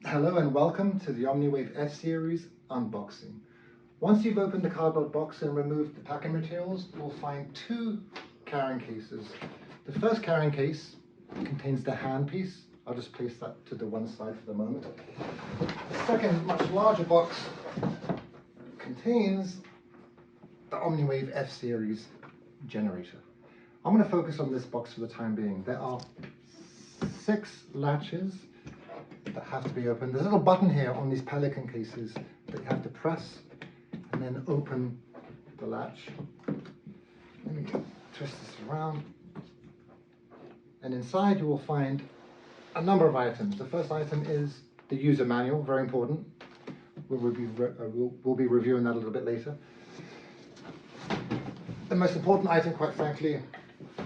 Hello and welcome to the OMNIWave F-Series unboxing. Once you've opened the cardboard box and removed the packing materials, you'll find two carrying cases. The first carrying case contains the handpiece. I'll just place that to the one side for the moment. The second, much larger box contains the OMNIWave F-Series generator. I'm going to focus on this box for the time being. There are 6 latches that have to be opened. There's a little button here on these Pelican cases that you have to press and then open the latch. Let me twist this around. And inside you will find a number of items. The first item is the user manual, very important. We'll be reviewing that a little bit later. The most important item, quite frankly,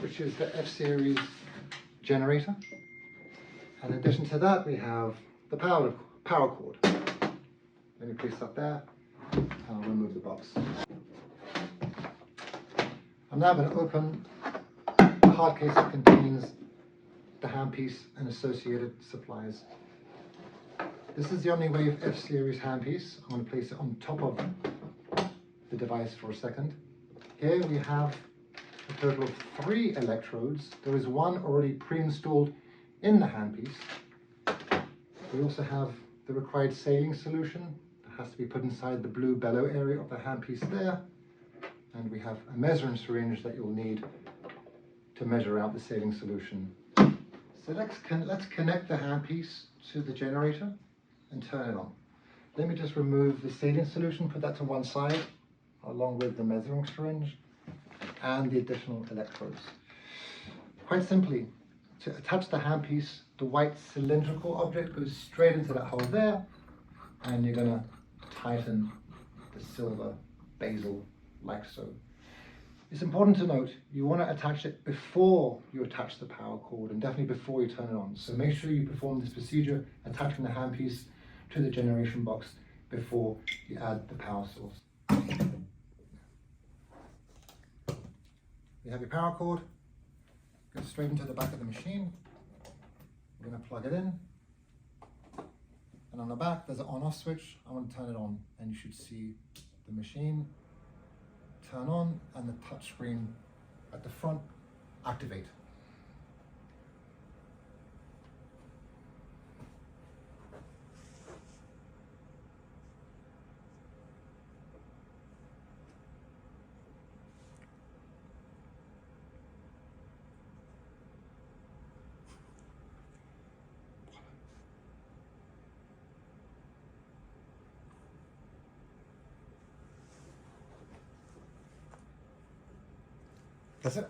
which is the F-Series generator. In addition to that, we have the power cord. Let me place that there, and I'll remove the box. I'm now going to open the hard case that contains the handpiece and associated supplies. This is the OMNIWave F-Series handpiece. I'm going to place it on top of the device for a second. Here we have a total of 3 electrodes. There is one already pre-installed in the handpiece. We also have the required saline solution that has to be put inside the blue bellow area of the handpiece there. And we have a measuring syringe that you'll need to measure out the saline solution. So let's connect the handpiece to the generator and turn it on. Let me just remove the saline solution, put that to one side, along with the measuring syringe and the additional electrodes. Quite simply, to attach the handpiece, the white cylindrical object goes straight into that hole there, and you're going to tighten the silver bezel like so. It's important to note, you want to attach it before you attach the power cord, and definitely before you turn it on. So make sure you perform this procedure, attaching the handpiece to the generation box before you add the power source. You have your power cord. Go straight into the back of the machine. We're going to plug it in. And on the back, there's an on-off switch. I want to turn it on, and you should see the machine turn on and the touch screen at the front activate. That's it.